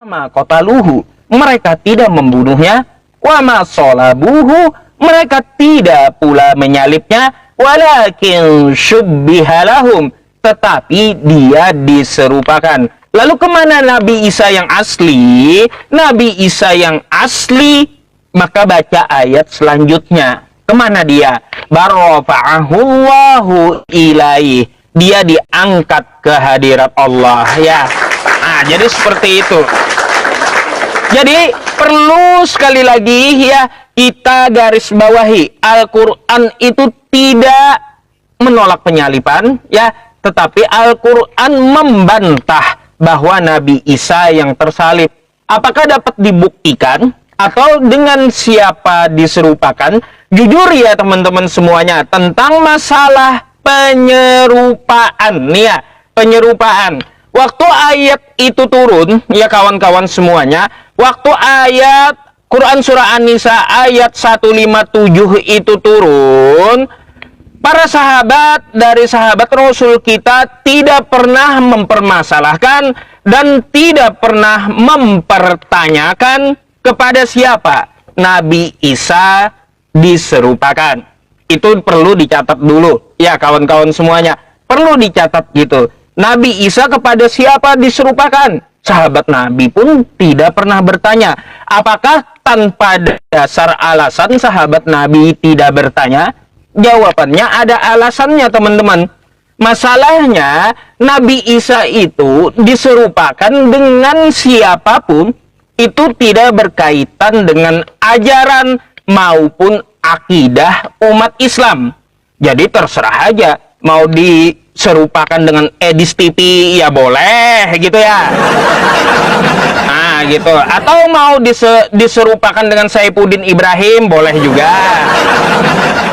ma qataluhu, mereka tidak membunuhnya, wa ma salabuhu, mereka tidak pula menyalibnya, walakin syubbiha lahum, tetapi dia diserupakan. Lalu kemana Nabi Isa yang asli? Nabi Isa yang asli, maka baca ayat selanjutnya. Kemana dia? Barrafa'ahullahu ilaih, dia diangkat ke hadirat Allah, ya. Nah, jadi seperti itu. Jadi perlu sekali lagi ya kita garis bawahi, Al-Quran itu tidak menolak penyaliban ya, tetapi Al-Quran membantah bahwa Nabi Isa yang tersalib. Apakah dapat dibuktikan atau dengan siapa diserupakan? Jujur ya teman-teman semuanya, tentang masalah penyerupaan nih ya, penyerupaan. Waktu ayat itu turun, ya kawan-kawan semuanya, waktu ayat Quran Surah An-Nisa ayat 157 itu turun, para sahabat dari sahabat Rasul kita tidak pernah mempermasalahkan dan tidak pernah mempertanyakan kepada siapa Nabi Isa diserupakan. Itu perlu dicatat dulu, ya kawan-kawan semuanya, perlu dicatat gitu. Nabi Isa kepada siapa diserupakan? Sahabat Nabi pun tidak pernah bertanya. Apakah tanpa dasar alasan sahabat Nabi tidak bertanya? Jawabannya ada alasannya teman-teman. Masalahnya Nabi Isa itu diserupakan dengan siapapun, itu tidak berkaitan dengan ajaran maupun akidah umat Islam. Jadi terserah aja, mau diserupakan dengan Edis TV ya boleh gitu ya. Nah gitu. Atau mau diserupakan dengan Saifuddin Ibrahim boleh juga.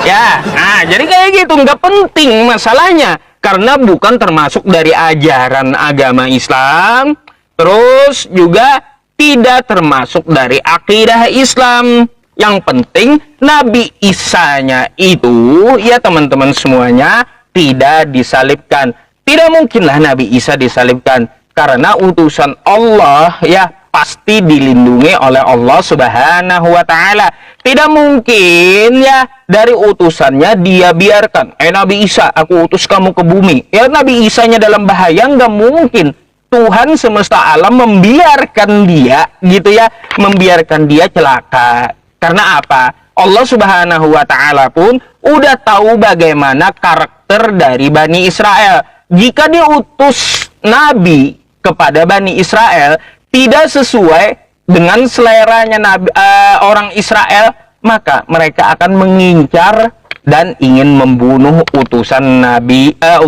Ya, nah jadi kayak gitu, nggak penting masalahnya. Karena bukan termasuk dari ajaran agama Islam. Terus juga tidak termasuk dari akidah Islam. Yang penting Nabi Isa-nya itu ya teman-teman semuanya tidak disalibkan. Tidak mungkinlah Nabi Isa disalibkan karena utusan Allah ya pasti dilindungi oleh Allah Subhanahu wa taala. Tidak mungkin ya dari utusannya dia biarkan, Nabi Isa aku utus kamu ke bumi. Ya Nabi Isa-nya dalam bahaya, nggak mungkin. Tuhan semesta alam membiarkan dia gitu ya, membiarkan dia celaka. Karena apa? Allah Subhanahu wa taala pun udah tahu bagaimana karakter dari Bani Israel. Jika diutus Nabi kepada Bani Israel tidak sesuai dengan seleranya orang Israel, maka mereka akan mengincar dan ingin membunuh utusan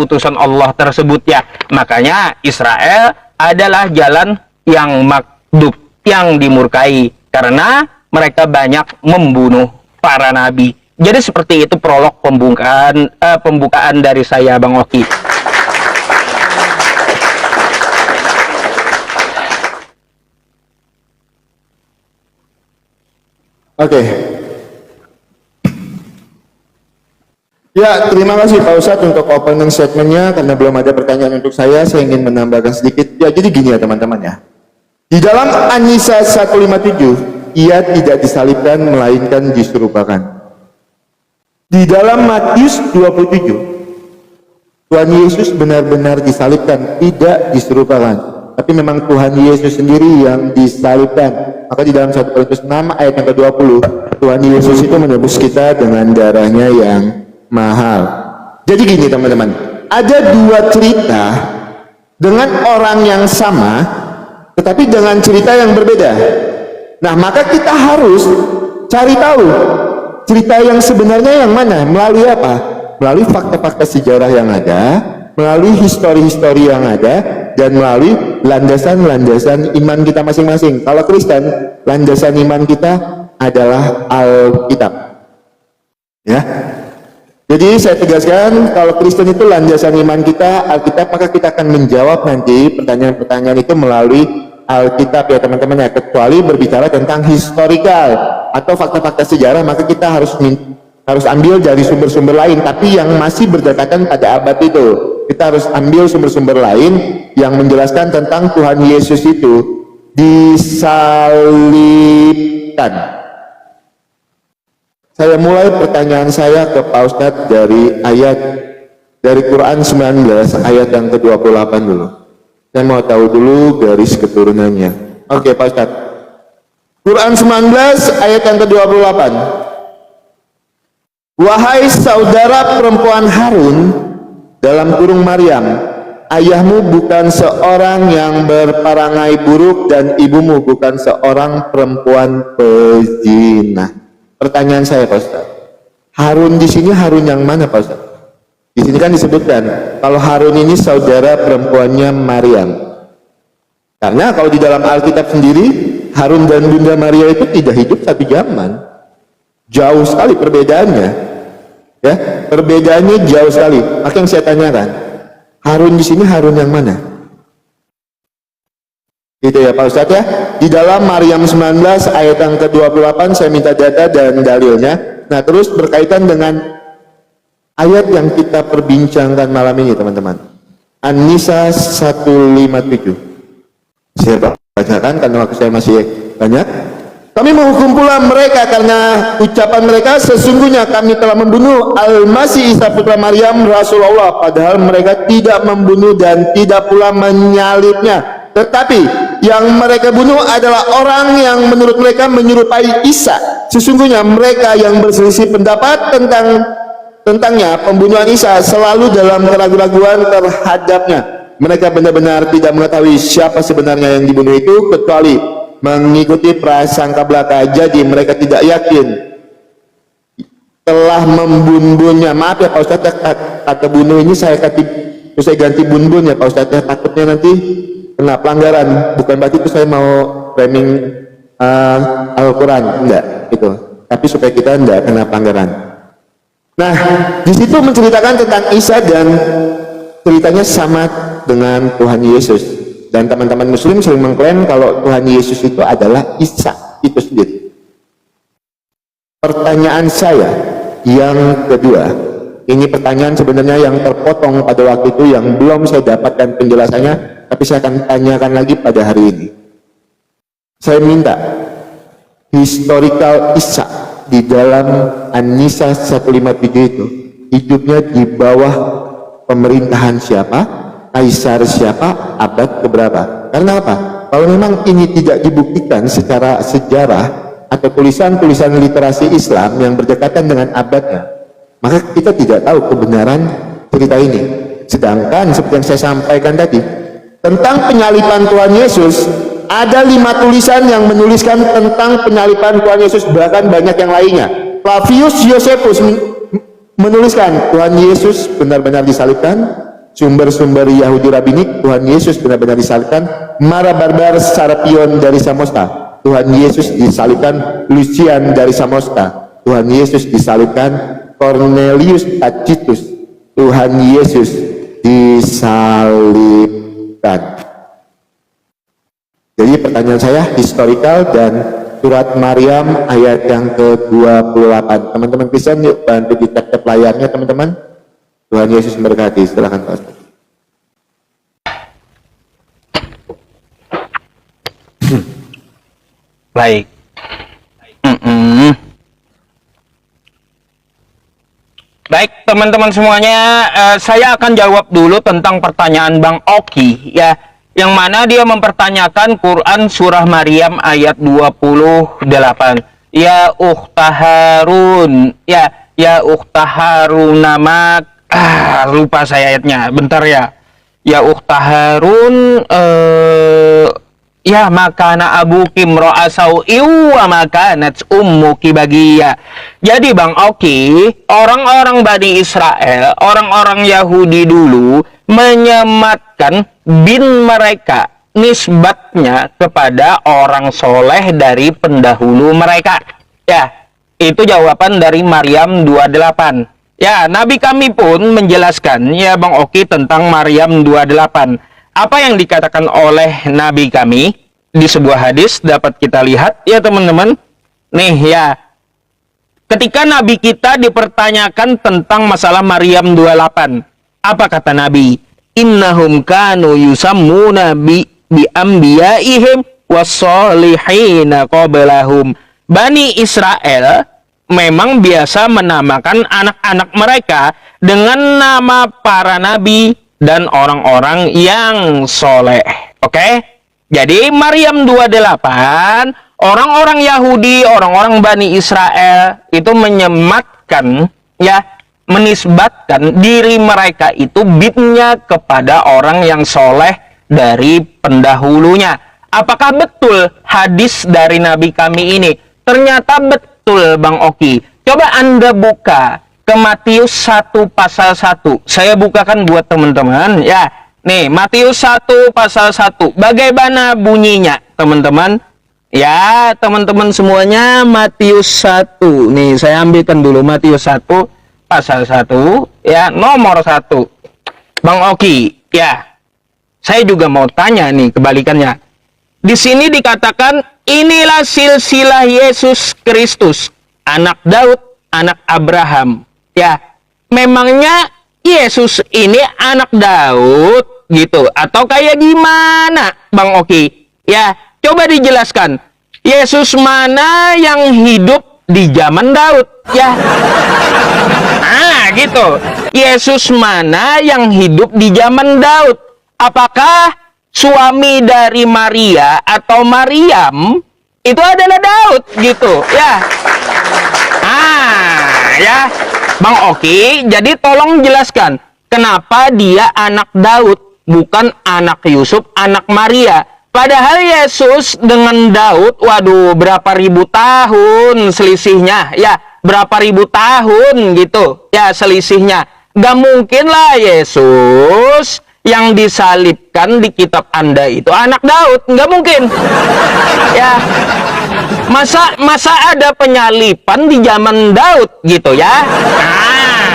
utusan Allah tersebut ya. Makanya Israel adalah jalan yang makdub, yang dimurkai karena mereka banyak membunuh para nabi. Jadi seperti itu prolog pembukaan dari saya, Bang Oki. Oke. Ya, terima kasih Pak Ustadz untuk opening statementnya. Karena belum ada pertanyaan untuk saya ingin menambahkan sedikit. Ya, jadi gini ya teman-teman ya. Di dalam An-Nisa 157, ia tidak disalibkan melainkan diserupakan. Di dalam Matius 27, Tuhan Yesus benar-benar disalibkan, tidak diserupakan. Tapi memang Tuhan Yesus sendiri yang disalibkan. Maka di dalam 1 Korintus 6 ayat yang ke-20, Tuhan Yesus itu menebus kita dengan darahnya yang mahal. Jadi gini teman-teman, ada dua cerita dengan orang yang sama, tetapi dengan cerita yang berbeda. Nah, maka kita harus cari tahu cerita yang sebenarnya yang mana, melalui apa? Melalui fakta-fakta sejarah yang ada, melalui histori-histori yang ada, dan melalui landasan-landasan iman kita masing-masing. Kalau Kristen, landasan iman kita adalah Alkitab. Ya. Jadi saya tegaskan, kalau Kristen itu landasan iman kita Alkitab, maka kita akan menjawab nanti pertanyaan-pertanyaan itu melalui Alkitab ya teman-teman ya. Kecuali berbicara tentang historical atau fakta-fakta sejarah, maka kita harus ambil dari sumber-sumber lain, tapi yang masih berdekatan pada abad itu. Kita harus ambil sumber-sumber lain yang menjelaskan tentang Tuhan Yesus itu disalibkan. Saya mulai pertanyaan saya ke Pak Ustadz dari Quran 19 ayat yang ke-28 dulu. Saya mau tahu dulu garis keturunannya. Oke Pak Ustadz. Quran 19 ayat yang ke-28. Wahai saudara perempuan Harun, dalam kurung Maryam, ayahmu bukan seorang yang berparangai buruk dan ibumu bukan seorang perempuan pezina. Pertanyaan saya Pak Ustaz, Harun di sini Harun yang mana Pak Ustaz? Di sini kan disebutkan kalau Harun ini saudara perempuannya Maryam. Karena kalau di dalam Alkitab sendiri Harun dan Bunda Maria itu tidak hidup satu zaman. Jauh sekali perbedaannya. Ya, perbedaannya jauh sekali. Maka yang saya tanyakan, Harun di sini Harun yang mana? Gitu ya Pak Ustadz ya. Di dalam Maryam 19 ayat yang ke-28 saya minta data dan dalilnya. Nah terus berkaitan dengan ayat yang kita perbincangkan malam ini teman-teman. An-Nisa 157. Saya bacakan karena waktu saya masih banyak. Kami menghukum pula mereka karena ucapan mereka, sesungguhnya kami telah membunuh Al-Masih Isa putra Maryam Rasulullah, padahal mereka tidak membunuh dan tidak pula menyalibnya. Tetapi yang mereka bunuh adalah orang yang menurut mereka menyerupai Isa. Sesungguhnya mereka yang berselisih pendapat tentangnya pembunuhan Isa selalu dalam keraguan-raguan terhadapnya. Mereka benar-benar tidak mengetahui siapa sebenarnya yang dibunuh itu kecuali mengikuti prasangka belaka. Jadi mereka tidak yakin telah membunuhnya. Maaf ya Pak Ustadz, kata bunuh ini saya ganti bun-bun ya Pak Ustadz ya, takutnya nanti kena pelanggaran. Bukan berarti itu saya mau framing Al-Quran, enggak itu, tapi supaya kita enggak kena pelanggaran. Nah di situ menceritakan tentang Isa dan ceritanya sama dengan Tuhan Yesus, dan teman-teman muslim sering mengklaim kalau Tuhan Yesus itu adalah Isa itu sendiri. Pertanyaan saya yang kedua, ini pertanyaan sebenarnya yang terpotong pada waktu itu yang belum saya dapatkan penjelasannya, tapi saya akan tanyakan lagi pada hari ini. Saya minta historical Isa di dalam An-Nisa 157 itu hidupnya di bawah pemerintahan siapa, kaisar siapa, abad keberapa. Karena apa? Kalau memang ini tidak dibuktikan secara sejarah atau tulisan-tulisan literasi Islam yang berdekatan dengan abadnya, maka kita tidak tahu kebenaran cerita ini. Sedangkan seperti yang saya sampaikan tadi tentang penyaliban Tuhan Yesus, ada 5 tulisan yang menuliskan tentang penyaliban Tuhan Yesus, bahkan banyak yang lainnya. Flavius Josephus menuliskan Tuhan Yesus benar-benar disalibkan. Sumber-sumber Yahudi Rabinik, Tuhan Yesus benar-benar disalibkan. Mara Barbar Serapion dari Samosta, Tuhan Yesus disalibkan. Lucian dari Samosta, Tuhan Yesus disalibkan. Cornelius Tacitus, Tuhan Yesus disalibkan. Jadi pertanyaan saya historical dan surat Maryam ayat yang ke-28. Teman-teman Kristen yuk bantu di tap-tap layarnya teman-teman. Tuhan Yesus memberkati. Silakan Pak Ustaz. Baik. Baik teman-teman semuanya, saya akan jawab dulu tentang pertanyaan Bang Oki ya, yang mana dia mempertanyakan Quran surah Maryam ayat 28. Ya ukhta Harun, ya ukhta Harun nama, lupa saya ayatnya, bentar ya. Ya ukhta Harun, ya makana abuki mra'asau wa makanat ummuki bagiya. Jadi Bang Oki, orang-orang Bani Israel, orang-orang Yahudi dulu menyematkan bin mereka nisbatnya kepada orang soleh dari pendahulu mereka. Ya, itu jawaban dari Maryam 28. Ya, Nabi kami pun menjelaskan ya Bang Oki tentang Maryam 28. Apa yang dikatakan oleh Nabi kami di sebuah hadis dapat kita lihat ya teman-teman. Nih ya, ketika Nabi kita dipertanyakan tentang masalah Maryam 28, apa kata Nabi? Innahum kanu yusammuna bi ambiyaihim was-solihina qablahum. Bani Israel memang biasa menamakan anak-anak mereka dengan nama para nabi dan orang-orang yang soleh. Oke? Jadi Maryam 28, orang-orang Yahudi, orang-orang Bani Israel itu menyematkan, ya, menisbatkan diri mereka itu binnya kepada orang yang soleh dari pendahulunya. Apakah betul hadis dari Nabi kami ini? Ternyata betul, Bang Oki. Coba Anda buka ke Matius 1 pasal 1. Saya bukakan buat teman-teman, ya. Nih, Matius 1 pasal 1. Bagaimana bunyinya, teman-teman? Ya, teman-teman semuanya, Matius 1. Nih, saya ambilkan dulu Matius 1 pasal 1, ya, nomor 1. Bang Oki, ya. Saya juga mau tanya nih kebalikannya. Di sini dikatakan inilah silsilah Yesus Kristus, anak Daud, anak Abraham. Ya, memangnya Yesus ini anak Daud gitu atau kayak gimana, Bang Oki? Ya, coba dijelaskan. Yesus mana yang hidup di zaman Daud? Ya. Nah, gitu. Yesus mana yang hidup di zaman Daud? Apakah suami dari Maria atau Maryam itu adalah Daud gitu, ya? Ya, Bang Oki, jadi tolong jelaskan kenapa dia anak Daud bukan anak Yusuf, anak Maria. Padahal Yesus dengan Daud, waduh, berapa ribu tahun selisihnya, ya, berapa ribu tahun gitu, ya, selisihnya. Gak mungkin lah Yesus yang disalibkan di kitab Anda itu anak Daud, nggak mungkin. Ya, masa ada penyalipan di zaman Daud gitu, ya? Nah,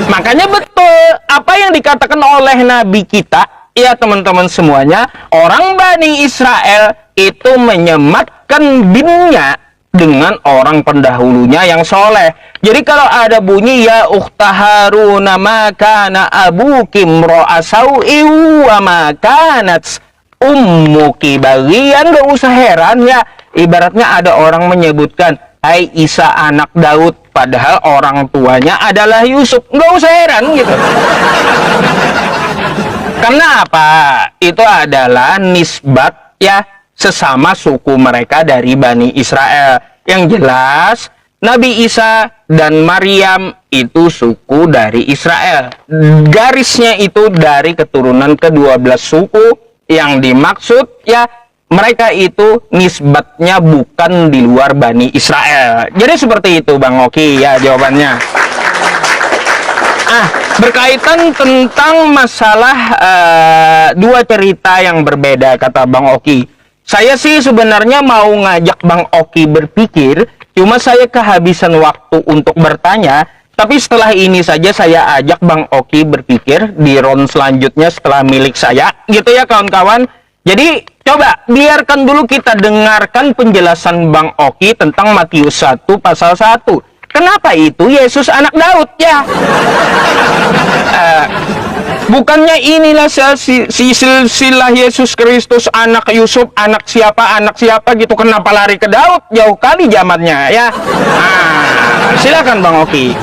makanya betul apa yang dikatakan oleh Nabi kita, ya teman-teman semuanya, orang Bani Israel itu menyematkan binnya dengan orang pendahulunya yang soleh. Jadi kalau ada bunyi ya ukhta Haruna makana abuki mra'a sau'i wa makanat ummuki baghiyan, gak usah heran ya. Ibaratnya ada orang menyebutkan hai Isa anak Daud padahal orang tuanya adalah Yusuf, gak usah heran gitu. Karena apa? Itu adalah nisbat, ya, sesama suku mereka dari Bani Israel. Yang jelas Nabi Isa dan Maryam itu suku dari Israel. Garisnya itu dari keturunan ke-12 suku yang dimaksud, ya, mereka itu nisbatnya bukan di luar Bani Israel. Jadi seperti itu, Bang Oki, ya, jawabannya. Berkaitan tentang masalah dua cerita yang berbeda, kata Bang Oki. Saya sih sebenarnya mau ngajak Bang Oki berpikir, cuma saya kehabisan waktu untuk bertanya. Tapi setelah ini saja saya ajak Bang Oki berpikir di round selanjutnya setelah milik saya, gitu ya kawan-kawan. Jadi coba biarkan dulu kita dengarkan penjelasan Bang Oki tentang Matius 1 pasal 1. Kenapa itu Yesus anak Daud, ya? Bukannya inilah silsilah Yesus Kristus, anak Yusuf, anak siapa gitu. Kenapa lari ke Daud? Jauh kali zamannya, ya. Silakan Bang Oki.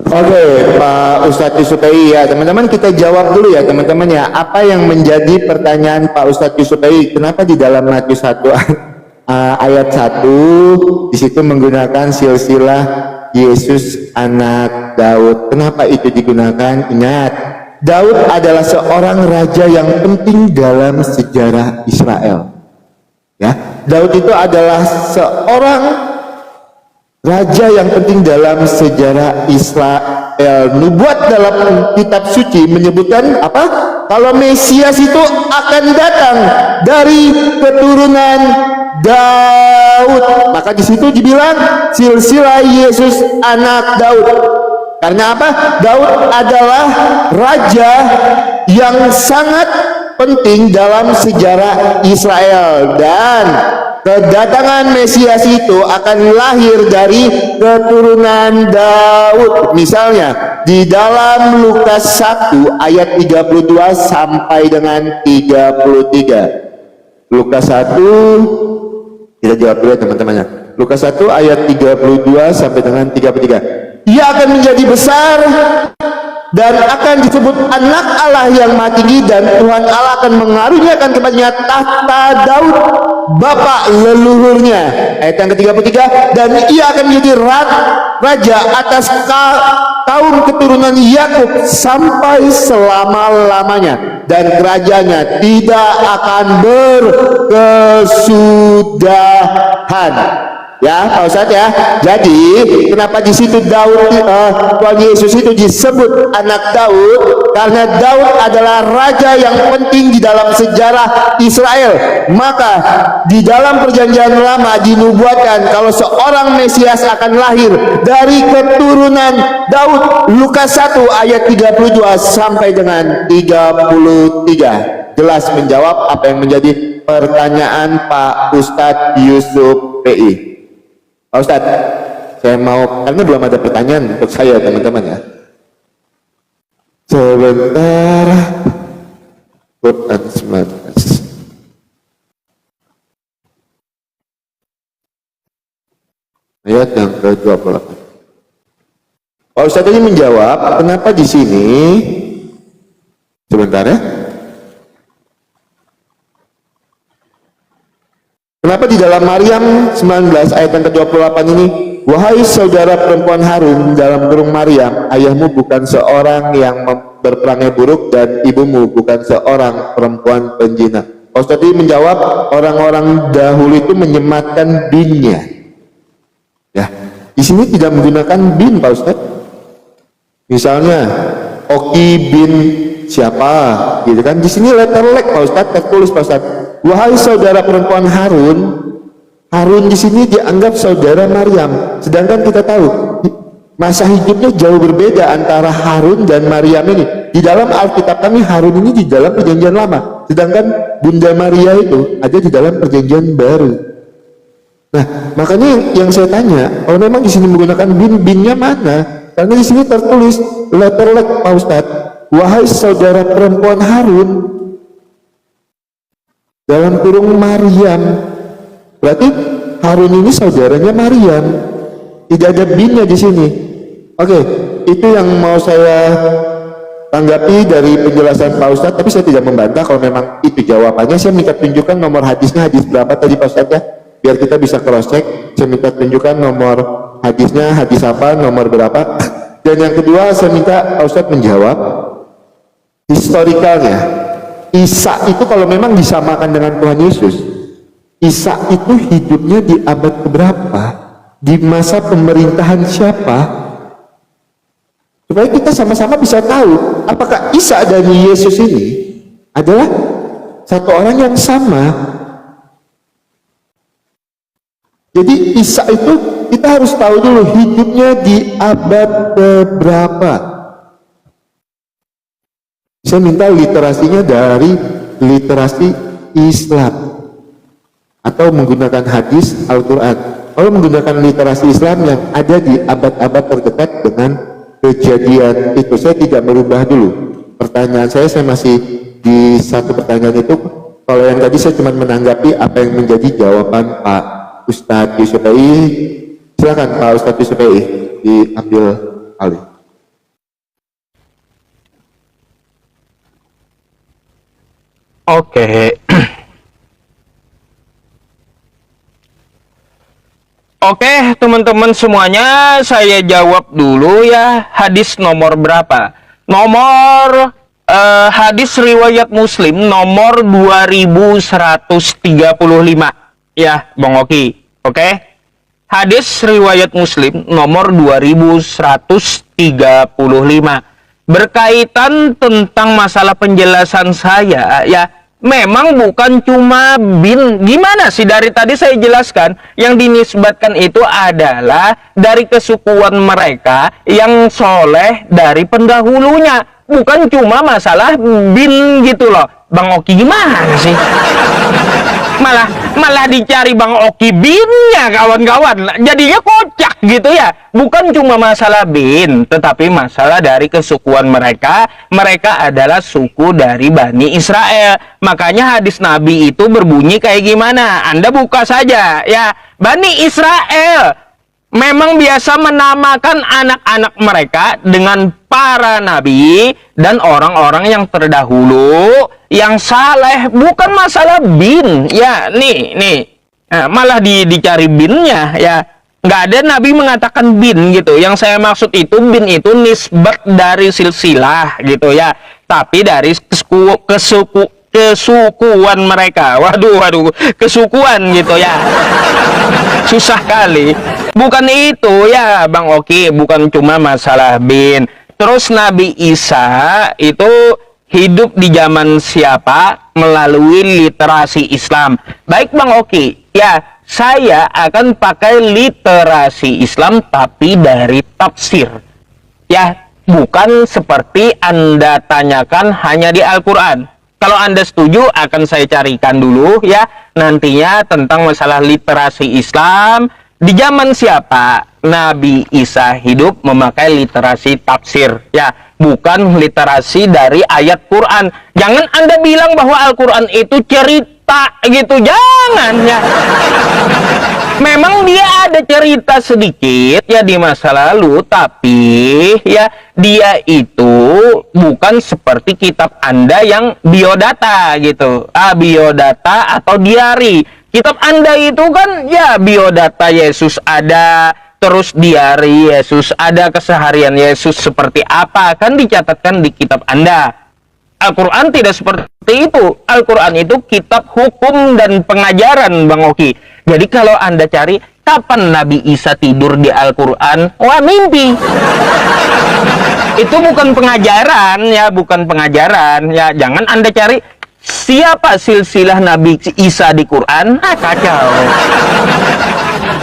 Oke, Pak Ustadz Yusupai, ya teman-teman, kita jawab dulu ya teman-teman ya. Apa yang menjadi pertanyaan Pak Ustadz Yusupai? Kenapa di dalam Matius 1 ayat 1 di situ menggunakan silsilah Yesus anak Daud? Kenapa itu digunakan? Ingat, Daud adalah seorang raja yang penting dalam sejarah Israel. Ya, Daud itu adalah seorang raja yang penting dalam sejarah Israel. Nubuat dalam kitab suci menyebutkan apa? Kalau Mesias itu akan datang dari keturunan Daud. Maka di situ dibilang silsilah Yesus anak Daud. Karena apa? Daud adalah raja yang sangat penting dalam sejarah Israel, dan kedatangan Mesias itu akan lahir dari keturunan Daud. Misalnya di dalam Lukas 1 ayat 32 sampai dengan 33. Lukas 1, kita jawab dulu teman-temannya. Lukas 1 ayat 32 sampai dengan 33. Ia akan menjadi besar dan akan disebut anak Allah yang Maha Tinggi, dan Tuhan Allah akan mengaruniakan kepadanya tahta Daud bapak leluhurnya. Ayat yang ke-33, dan ia akan menjadi raja atas kaum keturunan Yakub sampai selama-lamanya, dan kerajaannya tidak akan berkesudahan. Ya, Pak Ustadz ya. Jadi kenapa di situ Tuhan Yesus itu disebut anak Daud? Karena Daud adalah raja yang penting di dalam sejarah Israel. Maka di dalam perjanjian lama dinubuatkan kalau seorang Mesias akan lahir dari keturunan Daud. Lukas 1 ayat 32 sampai dengan 33. Jelas menjawab apa yang menjadi pertanyaan Pak Ustadz Yusuf PI. Pak Ustadz, saya mau, karena belum ada pertanyaan untuk saya teman-teman ya. Sebentar. Quran 19. Ayat yang ke-28. Pak Ustadz ini menjawab, kenapa di sini? Sebentar ya. Kenapa di dalam Maryam 19 ayat yang ke-28 ini, wahai saudara perempuan Harun, dalam kurung Maryam, ayahmu bukan seorang yang berperangai buruk dan ibumu bukan seorang perempuan penjina. Ustaz ini menjawab, orang-orang dahulu itu menyematkan binnya. Ya, di sini tidak menggunakan bin, Pak Ustaz. Misalnya Oki bin siapa, gitu kan? Di sini letterlek, Pak Ustaz, tertulis, Pak Ustaz. Wahai saudara perempuan Harun, Harun di sini dianggap saudara Maryam. Sedangkan kita tahu masa hidupnya jauh berbeda antara Harun dan Maryam ini. Di dalam Alkitab kami Harun ini di dalam perjanjian lama, sedangkan Bunda Maria itu ada di dalam perjanjian baru. Nah, makanya yang saya tanya, kalau memang di sini menggunakan bin-binnya mana? Karena di sini tertulis letterlek, Pak Ustadz. Wahai saudara perempuan Harun, dalam kurung Maryam, berarti Harun ini saudaranya Maryam, tidak ada binnya di sini. Oke, itu yang mau saya tanggapi dari penjelasan Pak Ustadz, tapi saya tidak membantah kalau memang itu jawabannya. Saya minta tunjukkan nomor hadisnya, hadis berapa tadi Pak Ustadz ya, biar kita bisa cross check. Saya minta tunjukkan nomor hadisnya, hadis apa, nomor berapa. Dan yang kedua, saya minta Pak Ustadz menjawab historikalnya. Isa itu kalau memang disamakan dengan Tuhan Yesus, Isa itu hidupnya di abad keberapa, di masa pemerintahan siapa, supaya kita sama-sama bisa tahu apakah Isa dan Yesus ini adalah satu orang yang sama. Jadi Isa itu kita harus tahu dulu hidupnya di abad keberapa. Saya minta literasinya dari literasi Islam atau menggunakan hadis Al-Quran. Kalau menggunakan literasi Islam yang ada di abad-abad terdekat dengan kejadian itu, saya tidak merubah dulu pertanyaan saya masih di satu pertanyaan itu. Kalau yang tadi saya cuma menanggapi apa yang menjadi jawaban Pak Ustadz Yusuf. Silakan Pak Ustadz Yusuf, diambil alih. Oke. Oke, teman-teman semuanya, saya jawab dulu ya. Hadis nomor berapa? Nomor hadis riwayat Muslim nomor 2135 ya, Bang Oki. Oke. Hadis riwayat Muslim nomor 2135. Berkaitan tentang masalah penjelasan saya ya, memang bukan cuma bin. Gimana sih, dari tadi saya jelaskan yang dinisbatkan itu adalah dari kesukuan mereka yang soleh dari pendahulunya, bukan cuma masalah bin gitu loh. Bang Oki gimana sih? Malah Malah dicari Bang Oki binnya kawan-kawan. Jadinya kocak gitu ya. Bukan cuma masalah bin, tetapi masalah dari kesukuan mereka. Mereka adalah suku dari Bani Israel. Makanya hadis Nabi itu berbunyi kayak gimana? Anda buka saja ya. Bani Israel memang biasa menamakan anak-anak mereka dengan para nabi dan orang-orang yang terdahulu yang saleh. Bukan masalah bin ya, nih nah, malah dicari binnya ya. Nggak ada nabi mengatakan bin gitu. Yang saya maksud itu bin itu nisbat dari silsilah gitu ya, tapi dari kesukuan mereka. Waduh, kesukuan gitu ya. Susah kali. Bukan itu ya Bang Oki, bukan cuma masalah bin. Terus Nabi Isa itu hidup di zaman siapa? Melalui literasi Islam. Baik Bang Oki, ya saya akan pakai literasi Islam tapi dari tafsir. Ya, bukan seperti Anda tanyakan hanya di Al-Quran. Kalau Anda setuju, akan saya carikan dulu ya nantinya tentang masalah literasi Islam. Di zaman siapa Nabi Isa hidup memakai literasi tafsir ya, bukan literasi dari ayat Quran. Jangan Anda bilang bahwa Al-Quran itu cerita gitu, jangan ya. Memang dia ada cerita sedikit ya di masa lalu, tapi ya dia itu bukan seperti kitab Anda yang biodata gitu. Biodata atau diari. Kitab Anda itu kan ya biodata Yesus ada, terus diari Yesus ada, keseharian Yesus seperti apa kan dicatatkan di kitab Anda. Al-Quran tidak seperti itu. Al-Quran itu kitab hukum dan pengajaran Bang Oki. Jadi kalau Anda cari kapan Nabi Isa tidur di Al-Quran, wah mimpi. Itu bukan pengajaran ya, bukan pengajaran ya. Jangan Anda cari siapa silsilah Nabi Isa di Quran, kacau.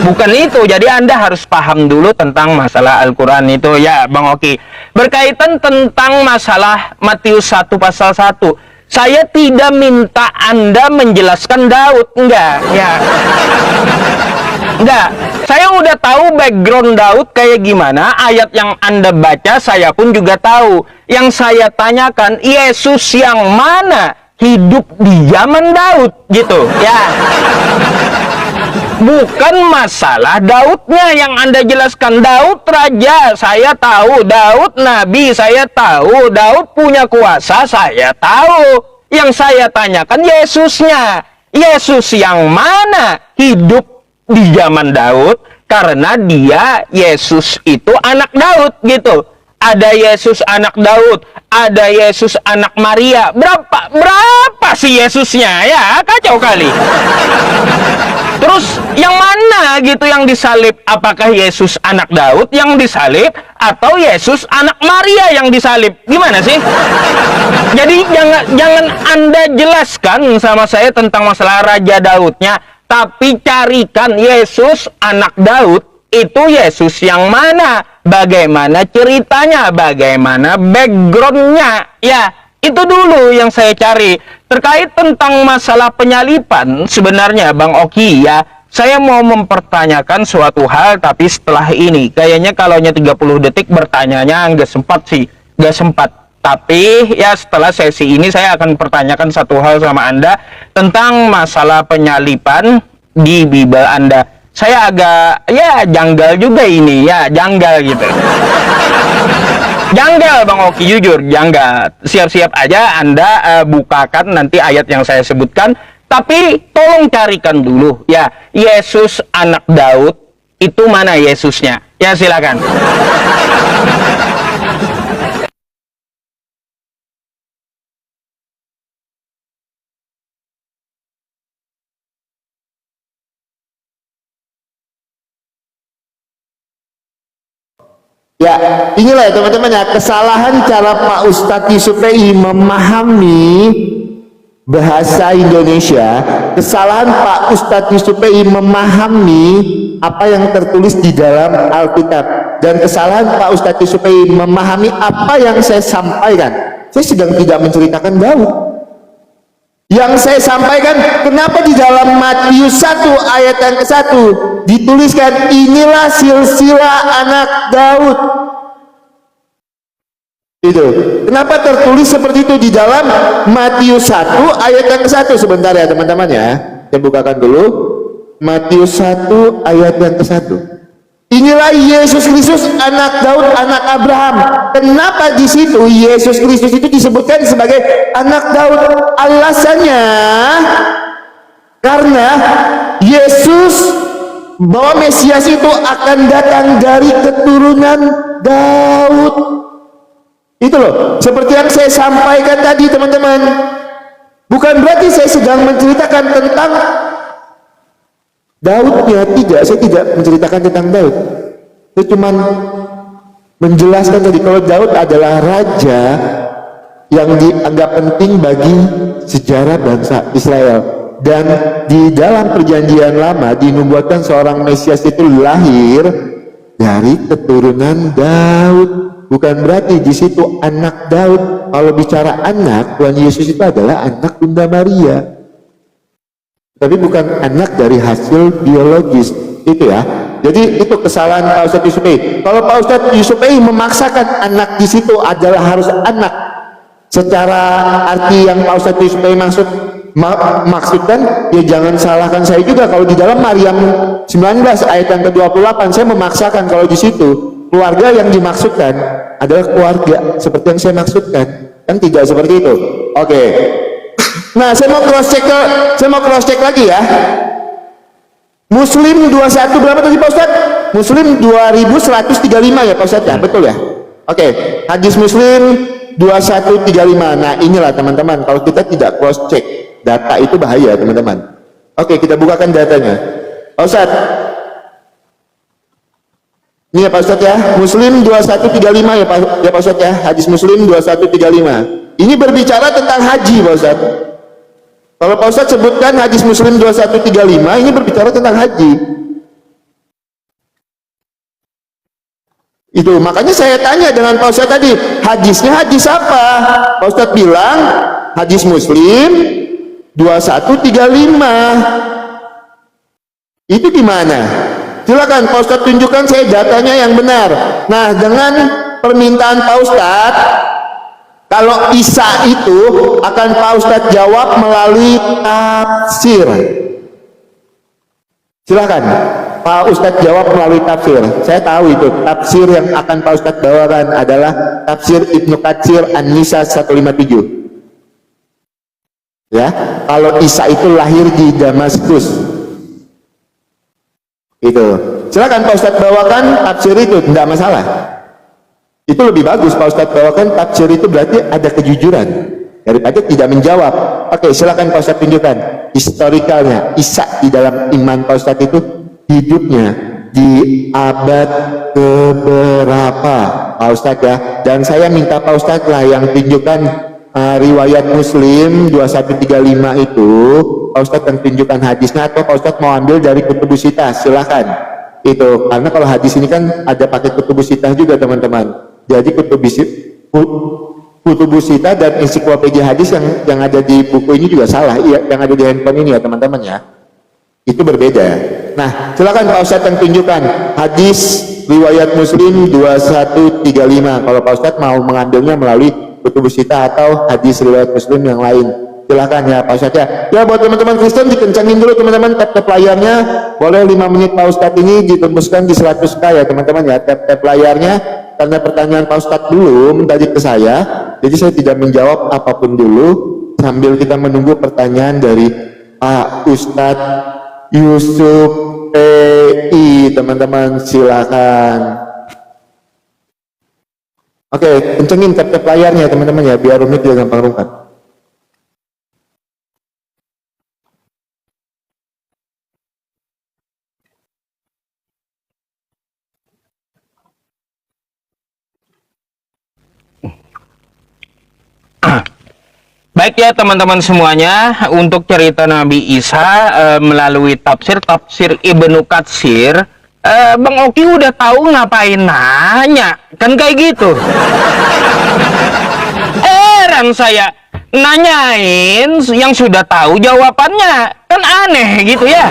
Bukan itu. Jadi Anda harus paham dulu tentang masalah Al-Quran itu ya Bang Oki. Berkaitan tentang masalah Matius 1 pasal 1, saya tidak minta Anda menjelaskan Daud, enggak ya. Enggak, saya udah tahu background Daud kayak gimana. Ayat yang Anda baca saya pun juga tahu. Yang saya tanyakan, Yesus yang mana hidup di zaman Daud gitu ya. Bukan masalah Daudnya yang Anda jelaskan. Daud raja, saya tahu. Daud nabi, saya tahu. Daud punya kuasa, saya tahu. Yang saya tanyakan Yesusnya. Yesus yang mana hidup di zaman Daud? Karena dia, Yesus itu anak Daud gitu. Ada Yesus anak Daud, ada Yesus anak Maria. Berapa sih Yesusnya ya? Kacau kali. Terus yang mana gitu yang disalib? Apakah Yesus anak Daud yang disalib atau Yesus anak Maria yang disalib? Gimana sih? Jadi jangan Anda jelaskan sama saya tentang masalah Raja Daudnya, tapi carikan Yesus anak Daud itu Yesus yang mana? Bagaimana ceritanya? Bagaimana backgroundnya? Ya, itu dulu yang saya cari. Terkait tentang masalah penyalipan, sebenarnya Bang Oki ya, saya mau mempertanyakan suatu hal, tapi setelah ini, kayaknya kalau 30 detik bertanyanya nggak sempat sih, nggak sempat. Tapi ya setelah sesi ini saya akan pertanyakan satu hal sama Anda tentang masalah penyalipan di Bible Anda. Saya agak ya janggal juga ini ya, janggal gitu. Janggal Bang Oki, jujur janggal. Siap-siap aja Anda bukakan nanti ayat yang saya sebutkan, tapi tolong carikan dulu ya, Yesus anak Daud itu mana Yesusnya? Ya silakan. Ya, inilah ya teman-teman ya, kesalahan cara Pak Ustadz Yusufei memahami bahasa Indonesia, kesalahan Pak Ustadz Yusufei memahami apa yang tertulis di dalam Alkitab, dan kesalahan Pak Ustadz Yusufei memahami apa yang saya sampaikan. Saya sedang tidak menceritakan Daud. Yang saya sampaikan, kenapa di dalam Matius 1 ayat yang ke-1 dituliskan inilah silsilah anak Daud. Itu. Kenapa tertulis seperti itu di dalam Matius 1 ayat yang ke-1? Sebentar ya teman-teman ya. Saya bukakan dulu. Matius 1 ayat yang ke-1. Inilah Yesus Kristus anak Daud, anak Abraham. Kenapa di situ Yesus Kristus itu disebutkan sebagai anak Daud? Alasannya karena Yesus bahwa Mesias itu akan datang dari keturunan Daud. Itu loh, seperti yang saya sampaikan tadi teman-teman. Bukan berarti saya sedang menceritakan tentang Daudnya, tidak, saya tidak menceritakan tentang Daud. Saya cuma menjelaskan tadi kalau Daud adalah raja yang dianggap penting bagi sejarah bangsa Israel. Dan di dalam perjanjian lama dinubuatkan seorang Mesias itu lahir dari keturunan Daud. Bukan berarti di situ anak Daud. Kalau bicara anak, Tuhan Yesus itu adalah anak Bunda Maria. Tapi bukan anak dari hasil biologis, itu ya. Jadi itu kesalahan Pak Ustadz Yusupei. Kalau Pak Ustadz Yusupei memaksakan anak di situ adalah harus anak, secara arti yang Pak Ustadz Yusupei maksudkan, ya jangan salahkan saya juga. Kalau di dalam Maryam 19 ayat yang ke-28 saya memaksakan kalau di situ keluarga yang dimaksudkan adalah keluarga seperti yang saya maksudkan, kan tidak seperti itu. Oke. Nah, saya mau cross check lagi ya. Muslim 21 berapa tadi Pak Ustadz? Muslim 2135 ya Pak Ustadz ya, betul ya? Oke, hadis Muslim 2135. Nah, inilah teman-teman, kalau kita tidak cross check data itu bahaya teman-teman. Oke, kita bukakan datanya. Pak Ustadz, ini ya Pak Ustadz ya, Muslim 2135 ya Pak Ustadz ya, hadis Muslim 2135. Ini berbicara tentang haji Pak Ustadz. Kalau Pak Ustadz sebutkan hadis Muslim 2135, ini berbicara tentang haji. Itu makanya saya tanya dengan Pak Ustadz tadi, hadisnya hadis apa? Pak Ustadz bilang hadis Muslim 2135. Itu gimana? Silakan Pak Ustadz tunjukkan saya datanya yang benar. Nah, dengan permintaan Pak Ustadz, kalau Isa itu akan Pak Ustadz jawab melalui tafsir. Silahkan Pak Ustadz jawab melalui tafsir. Saya tahu itu tafsir yang akan Pak Ustadz bawakan adalah tafsir Ibnu Katsir An-Nisa 157. Ya, kalau Isa itu lahir di Damaskus. Itu. Silakan Pak Ustadz bawakan tafsir itu, tidak masalah. Itu lebih bagus Pak Ustadz bawakan tafsir itu, berarti ada kejujuran daripada tidak menjawab. Oke, silakan Pak Ustadz tunjukkan historikalnya Isa di dalam iman Pak Ustadz itu hidupnya di abad keberapa Pak Ustadz ya. Dan saya minta Pak Ustadz lah yang tunjukkan riwayat Muslim 2135 itu, Pak Ustadz yang tunjukkan hadisnya, atau Pak Ustadz mau ambil dari Kutubus Sittah, silakan. Itu karena kalau hadis ini kan ada pakai Kutubus Sittah juga teman-teman. Jadi Kutubus Sittah dan ensiklopedia hadis yang ada di buku ini juga salah, iya, yang ada di handphone ini ya teman-teman ya, itu berbeda. Nah, silakan Pak Ustadz yang tunjukkan hadis riwayat Muslim 2135 kalau Pak Ustadz mau mengambilnya melalui Kutubus Sittah atau hadis riwayat Muslim yang lain. Silakan ya Pak Ustadz ya. Ya, buat teman-teman Kristen dikencangin dulu teman-teman tap-tap layarnya. Boleh 5 menit Pak Ustadz ini ditembuskan di 100k ya teman-teman ya, tap-tap layarnya. Karena pertanyaan Pak Ustadz belum tadi ke saya, jadi saya tidak menjawab apapun dulu sambil kita menunggu pertanyaan dari Pak Ustadz Yusupei. Teman-teman silakan. Oke, kencengin tap-tap layarnya teman-teman ya, biar rumit dia gampang rungkat. Baik ya teman-teman semuanya, untuk cerita Nabi Isa melalui tafsir Ibnu Katsir, Bang Oki udah tahu ngapain nanya, kan kayak gitu. Heran saya, nanyain yang sudah tahu jawabannya. Kan aneh gitu ya.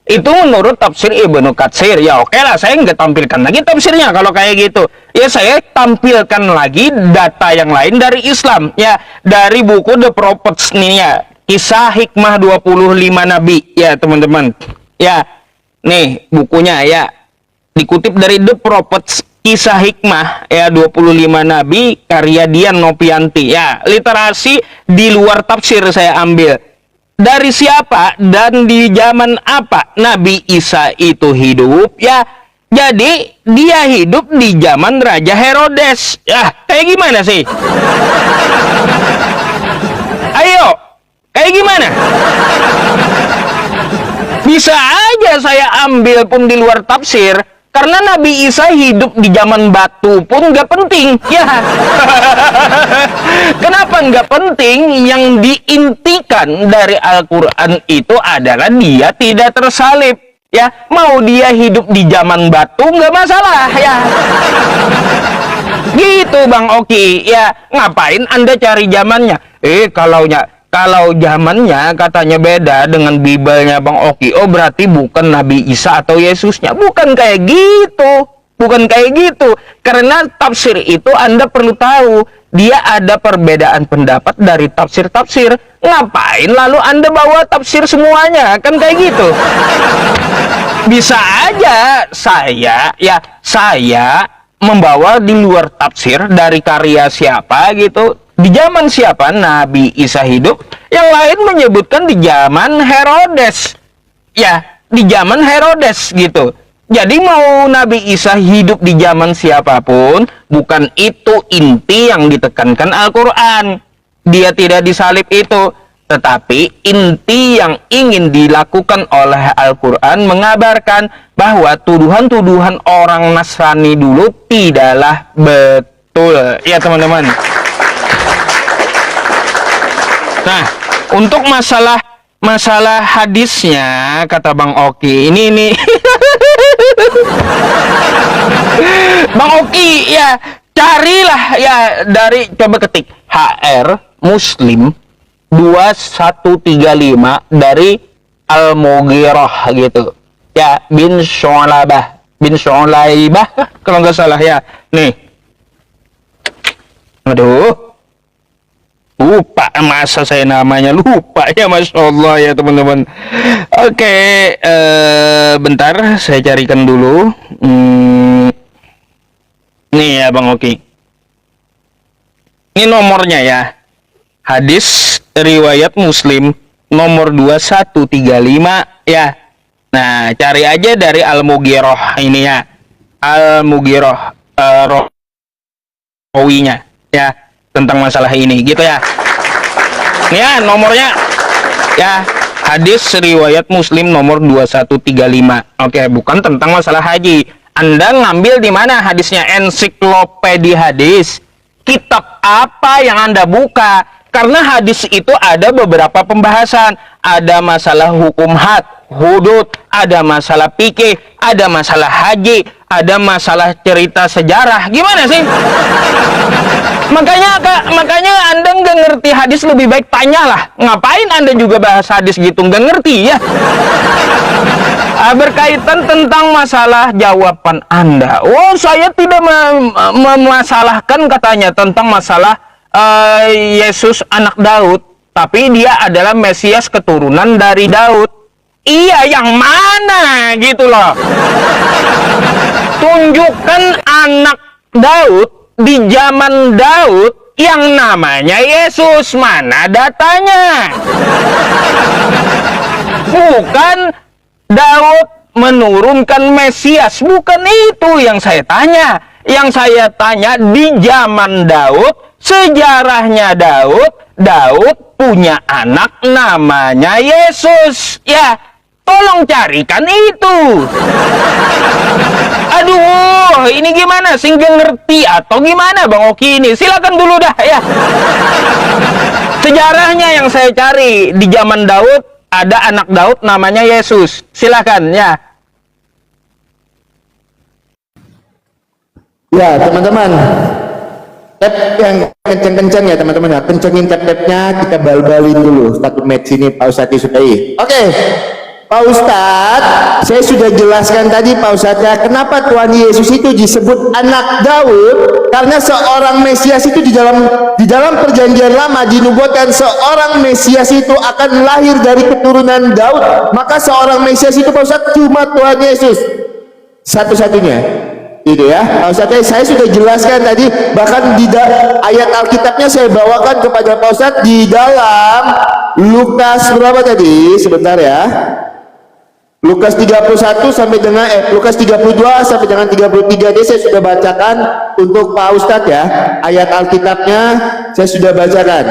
Itu menurut tafsir Ibnu Katsir. Ya oke lah, saya nggak tampilkan lagi tafsirnya kalau kayak gitu. Ya saya tampilkan lagi data yang lain dari Islam. Ya, dari buku The Prophets nih ya. Kisah Hikmah 25 Nabi. Ya teman-teman. Ya, nih bukunya ya. Dikutip dari The Prophets, Kisah Hikmah ya 25 Nabi, karya Dian Nopianti. Ya, literasi di luar tafsir saya ambil. Dari siapa dan di zaman apa Nabi Isa itu hidup? Ya, jadi dia hidup di zaman Raja Herodes. Ya, kayak gimana sih? Ayo, kayak gimana? Bisa aja saya ambil pun di luar tafsir. Karena Nabi Isa hidup di zaman batu pun nggak penting, ya. Kenapa nggak penting? Yang diintikan dari Al-Quran itu adalah dia tidak tersalib, ya. Mau dia hidup di zaman batu nggak masalah, ya. Gitu Bang Oki, ya. Ngapain Anda cari zamannya? Kalau zamannya katanya beda dengan Bibelnya Bang Oki, oh berarti bukan Nabi Isa atau Yesusnya. Bukan kayak gitu. Bukan kayak gitu. Karena tafsir itu Anda perlu tahu, dia ada perbedaan pendapat dari tafsir-tafsir. Ngapain lalu Anda bawa tafsir semuanya? Kan kayak gitu. Bisa aja saya membawa di luar tafsir dari karya siapa gitu. Di zaman siapa Nabi Isa hidup, yang lain menyebutkan di zaman Herodes. Ya, di zaman Herodes gitu. Jadi mau Nabi Isa hidup di zaman siapapun, bukan itu inti yang ditekankan Al-Quran. Dia tidak disalib itu. Tetapi inti yang ingin dilakukan oleh Al-Quran mengabarkan bahwa tuduhan-tuduhan orang Nasrani dulu tidaklah betul. Ya teman-teman. Nah, untuk masalah hadisnya, kata Bang Oki, ini Bang Oki ya, carilah ya, dari coba ketik HR Muslim 2135 dari Al-Mughirah gitu. Ya, bin Syu'labah kalau nggak salah ya. Nih. Aduh. Lupa, masa saya namanya lupa ya, Masya Allah ya teman-teman. Oke, bentar saya carikan dulu. Nih ya Bang Oki, ini nomornya ya. Hadis riwayat Muslim nomor 2135 ya. Nah, cari aja dari Al-Mughirah ini ya. Al-Mughirah rawinya ya, tentang masalah ini gitu ya. Ini ya nomornya ya, hadis riwayat Muslim nomor 2135. Oke, bukan tentang masalah haji. Anda ngambil di mana hadisnya? Ensiklopedia hadis. Kitab apa yang Anda buka? Karena hadis itu ada beberapa pembahasan. Ada masalah hukum had, hudud, ada masalah fikih, ada masalah haji, ada masalah cerita sejarah. Gimana sih? Makanya Anda nggak ngerti hadis, lebih baik tanyalah. Ngapain Anda juga bahas hadis gitu? Nggak ngerti ya? Berkaitan tentang masalah jawaban Anda. Oh, saya tidak memasalahkan katanya tentang masalah Yesus anak Daud, tapi dia adalah Mesias keturunan dari Daud. Iya, yang mana gitu loh. Tunjukkan anak Daud di zaman Daud yang namanya Yesus. Mana datanya? Bukan Daud menurunkan Mesias. Bukan itu yang saya tanya. Yang saya tanya, di zaman Daud, sejarahnya Daud punya anak namanya Yesus. Ya, tolong carikan itu. Aduh, ini gimana sih, nggak ngerti atau gimana Bang Oki ini? Silakan dulu dah ya. Sejarahnya yang saya cari, di zaman Daud ada anak Daud namanya Yesus. Silakan ya. Ya teman-teman, Tap yang kenceng-kenceng ya teman-teman ya, kencengin tap-tapnya, kita bal-balin dulu satu match ini Pak Ustadz disukai. Oke, Pak Ustadz, saya sudah jelaskan tadi Pak Ustadz ya, kenapa Tuhan Yesus itu disebut anak Daud, karena seorang Mesias itu di dalam perjanjian lama dinubuatkan seorang Mesias itu akan lahir dari keturunan Daud, maka seorang Mesias itu Pak Ustadz cuma Tuhan Yesus satu-satunya. Itu ya, Pak Ustadz, saya sudah jelaskan tadi, bahkan di ayat Alkitabnya saya bawakan kepada Pak Ustadz di dalam Lukas berapa tadi? Sebentar ya. Lukas 31 sampai dengan Lukas 32 sampai dengan 33 ini saya sudah bacakan untuk Pak Ustadz ya. Ayat Alkitabnya saya sudah bacakan.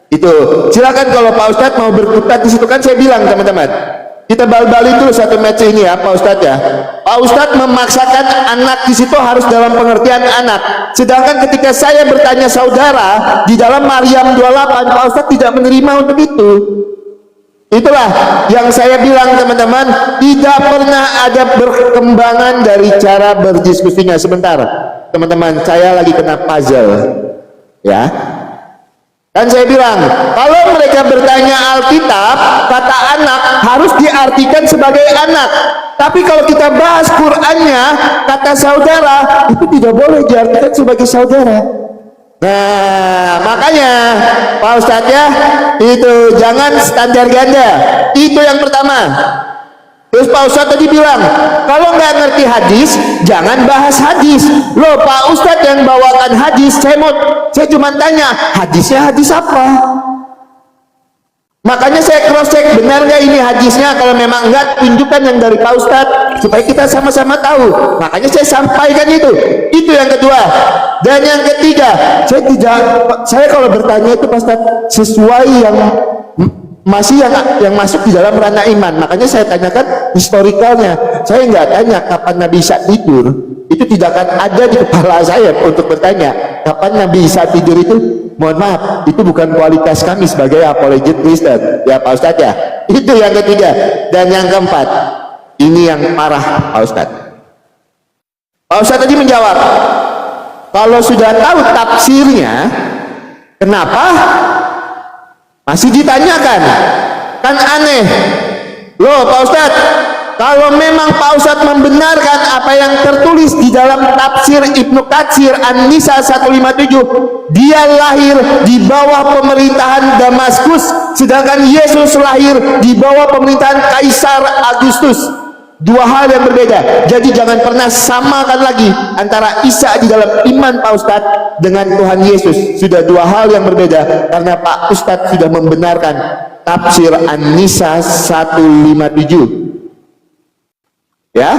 Itu. Silakan kalau Pak Ustadz mau berkutat di situ, kan saya bilang teman-teman. Kita bal-balik dulu satu match ini ya Pak Ustadz ya. Pak Ustadz memaksakan anak di situ harus dalam pengertian anak. Sedangkan ketika saya bertanya saudara di dalam Maryam 28, Pak Ustadz tidak menerima untuk itu. Itulah yang saya bilang teman-teman, tidak pernah ada perkembangan dari cara berdiskusinya. Sebentar teman-teman, saya lagi kena puzzle ya. Dan saya bilang, kalau mereka bertanya Alkitab, kata anak harus diartikan sebagai anak. Tapi kalau kita bahas Qur'annya, kata saudara itu tidak boleh diartikan sebagai saudara. Nah, makanya Pak Ustadz ya, itu jangan standar ganda. Itu yang pertama. Terus Pak Ustadz tadi bilang, kalau nggak ngerti hadis, jangan bahas hadis. Loh Pak Ustadz yang bawakan hadis, saya cuma tanya, hadisnya hadis apa? Makanya saya cross check, benar nggak ini hadisnya? Kalau memang enggak, tunjukkan yang dari Pak Ustadz, supaya kita sama-sama tahu. Makanya saya sampaikan itu. Itu yang kedua. Dan yang ketiga, saya kalau bertanya itu Pak Ustadz, sesuai yang masih yang masuk di dalam ranah iman. Makanya saya tanyakan historikalnya. Saya nggak tanya kapan Nabi Isa tidur, itu tidak akan ada di kepala saya untuk bertanya kapan Nabi Isa tidur. Itu mohon maaf, itu bukan kualitas kami sebagai apologet Kristen ya Pak Ustadz ya. Itu yang ketiga. Dan yang keempat, ini yang parah Pak Ustadz. Pak Ustadz tadi menjawab, kalau sudah tahu tafsirnya, kenapa masih ditanyakan? Kan aneh. Loh Pak Ustadz, kalau memang Pak Ustadz membenarkan apa yang tertulis di dalam tafsir Ibnu Katsir An-Nisa 157, dia lahir di bawah pemerintahan Damaskus, sedangkan Yesus lahir di bawah pemerintahan Kaisar Agustus. Dua hal yang berbeda. Jadi jangan pernah samakan lagi antara Isa di dalam iman Pak Ustadz dengan Tuhan Yesus. Sudah dua hal yang berbeda, karena Pak Ustadz sudah membenarkan tafsir An-Nisa 157 ya.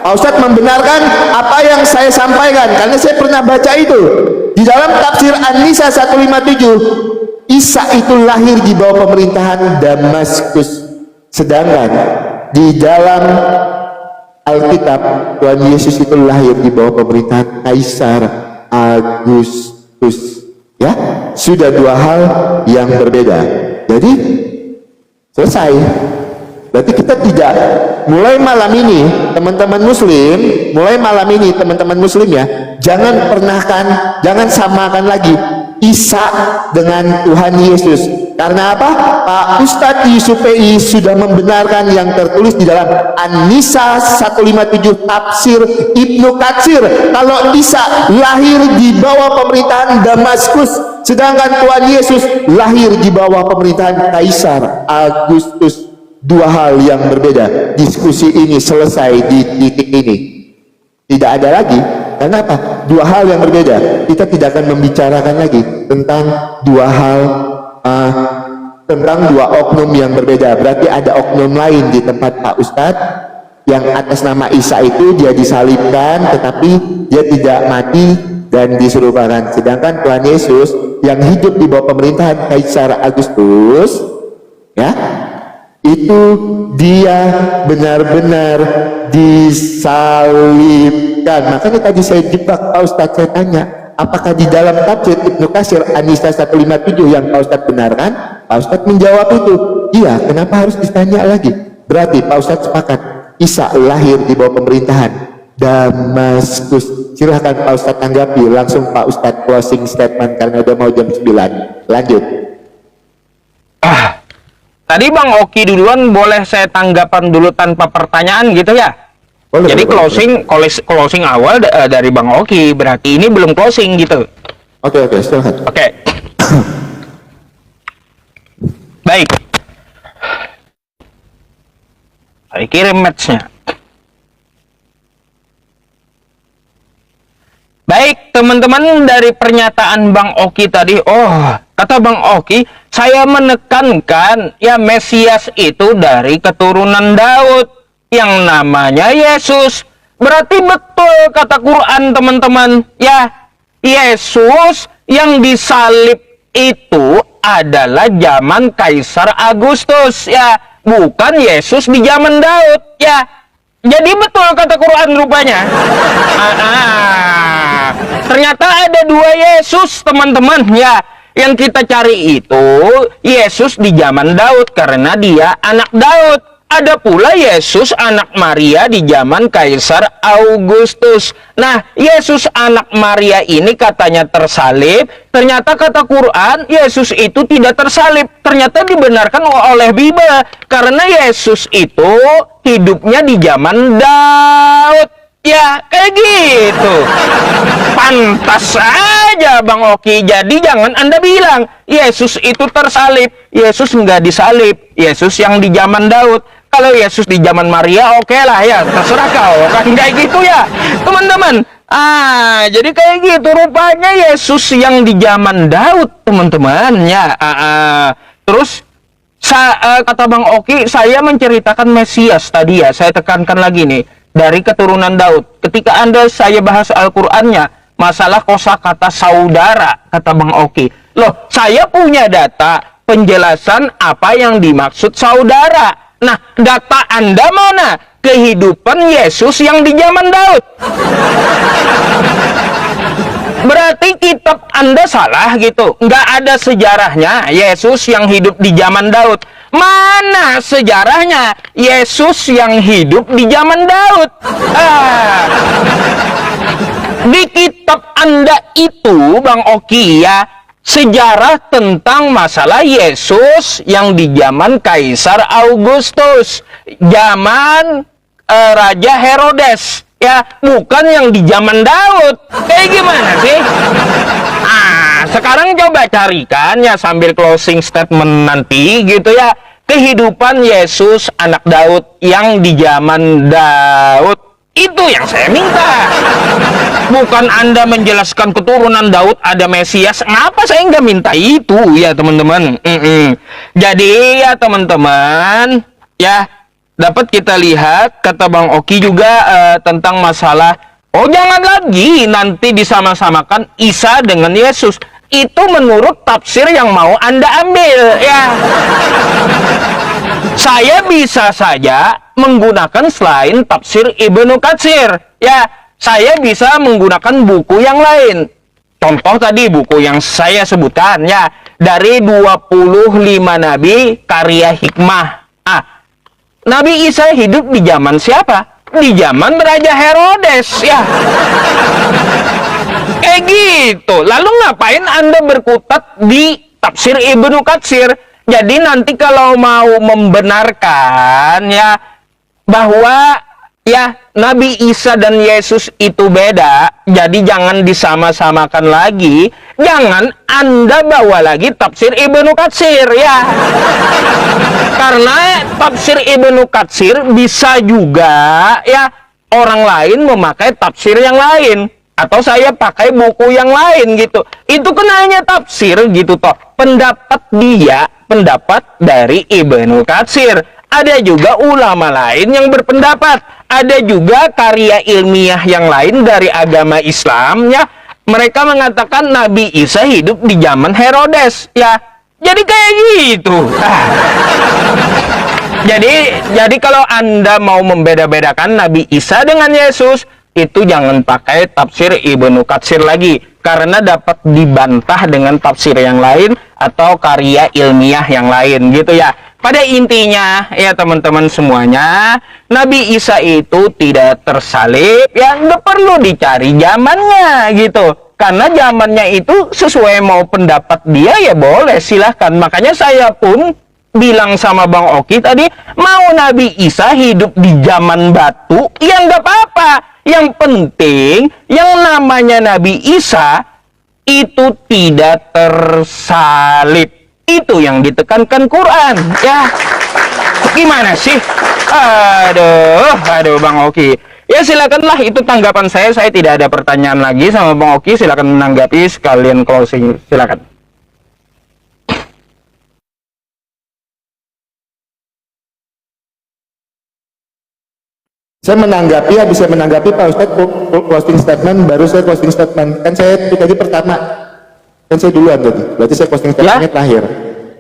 Pak Ustadz membenarkan apa yang saya sampaikan, karena saya pernah baca itu di dalam tafsir An-Nisa 157. Isa itu lahir di bawah pemerintahan Damaskus, sedangkan di dalam Alkitab Tuhan Yesus itu lahir di bawah pemerintahan Kaisar Agustus ya. Sudah dua hal yang berbeda. Jadi selesai. Berarti kita tidak, mulai malam ini teman-teman muslim ya, jangan samakan lagi Isa dengan Tuhan Yesus. Karena apa? Pak Ustadz Yusufi sudah membenarkan yang tertulis di dalam An-Nisa 157 tafsir Ibnu Katsir, kalau Isa lahir di bawah pemerintahan Damaskus, sedangkan Tuhan Yesus lahir di bawah pemerintahan Kaisar Agustus. Dua hal yang berbeda. Diskusi ini selesai di titik ini. Tidak ada lagi. Karena apa? Dua hal yang berbeda. Kita tidak akan membicarakan lagi tentang dua hal, tentang dua oknum yang berbeda. Berarti ada oknum lain di tempat Pak Ustadz yang atas nama Isa itu dia disalibkan, tetapi dia tidak mati dan diserupakan. Sedangkan Tuhan Yesus yang hidup di bawah pemerintahan Kaisar Agustus ya, itu dia benar-benar disalibkan. Makanya tadi saya jebak Pak Ustadz, saya tanya, apakah di dalam tafsir Ibnu Katsir An-Nisa 157 yang Pak Ustadz benarkan? Pak Ustadz menjawab itu, iya. Kenapa harus ditanya lagi? Berarti Pak Ustadz sepakat Isa lahir di bawah pemerintahan Damaskus. Silahkan Pak Ustadz tanggapi. Langsung Pak Ustadz closing statement karena udah mau jam 9. Lanjut. Tadi Bang Oki duluan, boleh saya tanggapan dulu tanpa pertanyaan gitu ya? Boleh, jadi boleh, closing awal dari Bang Oki, berarti ini belum closing gitu. Oke, silahkan. Oke. Baik. Saya kirim matchnya. Baik, teman-teman, dari pernyataan Bang Oki tadi, kata Bang Oki, saya menekankan ya Mesias itu dari keturunan Daud yang namanya Yesus. Berarti betul kata Quran, teman-teman. Ya, Yesus yang disalib itu adalah zaman Kaisar Agustus, ya, bukan Yesus di zaman Daud, ya. Jadi betul kata Quran rupanya. Ternyata ada dua Yesus, teman-teman, ya. Yang kita cari itu Yesus di zaman Daud karena dia anak Daud. Ada pula Yesus anak Maria di zaman Kaisar Augustus. Nah, Yesus anak Maria ini katanya tersalib. Ternyata kata Quran, Yesus itu tidak tersalib. Ternyata dibenarkan oleh Bible. Karena Yesus itu hidupnya di zaman Daud. Ya, kayak gitu. Pantas saja Bang Oki. Jadi jangan Anda bilang Yesus itu tersalib. Yesus nggak disalib. Yesus yang di zaman Daud. Kalau Yesus di zaman Maria, oke lah ya, terserah kau. Kan kayak gitu ya, teman-teman. Jadi kayak gitu rupanya Yesus yang di zaman Daud, teman-teman. Ya, terus kata Bang Oki, saya menceritakan Mesias tadi ya. Saya tekankan lagi nih, dari keturunan Daud. Ketika saya bahas Al-Qur'annya, masalah kosakata saudara, kata Bang Oki. Loh, saya punya data penjelasan apa yang dimaksud saudara. Nah, data Anda mana? Kehidupan Yesus yang di zaman Daud. Berarti kitab Anda salah gitu. Nggak ada sejarahnya Yesus yang hidup di zaman Daud. Mana sejarahnya Yesus yang hidup di zaman Daud? Di kitab Anda itu, Bang Oki, ya, sejarah tentang masalah Yesus yang di zaman Kaisar Augustus, zaman Raja Herodes, ya, bukan yang di zaman Daud. Kayak gimana sih? Sekarang coba carikan ya sambil closing statement nanti gitu ya, kehidupan Yesus anak Daud yang di zaman Daud. Itu yang saya minta. Bukan Anda menjelaskan keturunan Daud ada Mesias. Ngapa saya nggak minta itu ya teman-teman? Jadi ya teman-teman, ya dapat kita lihat kata Bang Oki juga tentang masalah, jangan lagi nanti disama-samakan Isa dengan Yesus. Itu menurut tafsir yang mau Anda ambil, ya. Saya bisa saja menggunakan selain tafsir Ibnu Katsir, ya. Saya bisa menggunakan buku yang lain. Contoh tadi buku yang saya sebutkan, ya, dari 25 nabi karya hikmah. Nabi Isa hidup di zaman siapa? Di zaman Raja Herodes, ya. Kayak gitu. Lalu ngapain Anda berkutat di tafsir Ibnu Katsir? Jadi nanti kalau mau membenarkan ya bahwa ya Nabi Isa dan Yesus itu beda, jadi jangan disama-samakan lagi. Jangan Anda bawa lagi tafsir Ibnu Katsir, ya. Karena tafsir Ibnu Katsir bisa juga ya orang lain memakai tafsir yang lain, atau saya pakai buku yang lain gitu. Itu kan hanya tafsir gitu toh. Pendapat dari Ibnu Katsir. Ada juga ulama lain yang berpendapat. Ada juga karya ilmiah yang lain dari agama Islam, ya. Mereka mengatakan Nabi Isa hidup di zaman Herodes, ya. Jadi kayak gitu. Jadi kalau Anda mau membeda-bedakan Nabi Isa dengan Yesus, itu jangan pakai tafsir Ibnu Katsir lagi, karena dapat dibantah dengan tafsir yang lain atau karya ilmiah yang lain gitu ya. pada intinya ya teman-teman semuanya, Nabi Isa itu tidak tersalib, ya nggak perlu dicari zamannya gitu. Karena zamannya itu sesuai mau pendapat dia ya boleh, silahkan. Makanya saya pun bilang sama Bang Oki tadi, mau Nabi Isa hidup di zaman batu, ya nggak apa-apa. Yang penting, yang namanya Nabi Isa itu tidak tersalib. Itu yang ditekankan Quran, ya. Gimana sih? Aduh Bang Oki. Ya silakanlah, itu tanggapan saya. Saya tidak ada pertanyaan lagi sama Bang Oki. Silakan menanggapi, sekalian closing. Silakan. Saya menanggapi, habis saya menanggapi Pak Ustadz closing statement, baru saya closing statement. Kan saya tadi pertama, kan saya duluan tadi. Berarti saya closing statementnya terakhir.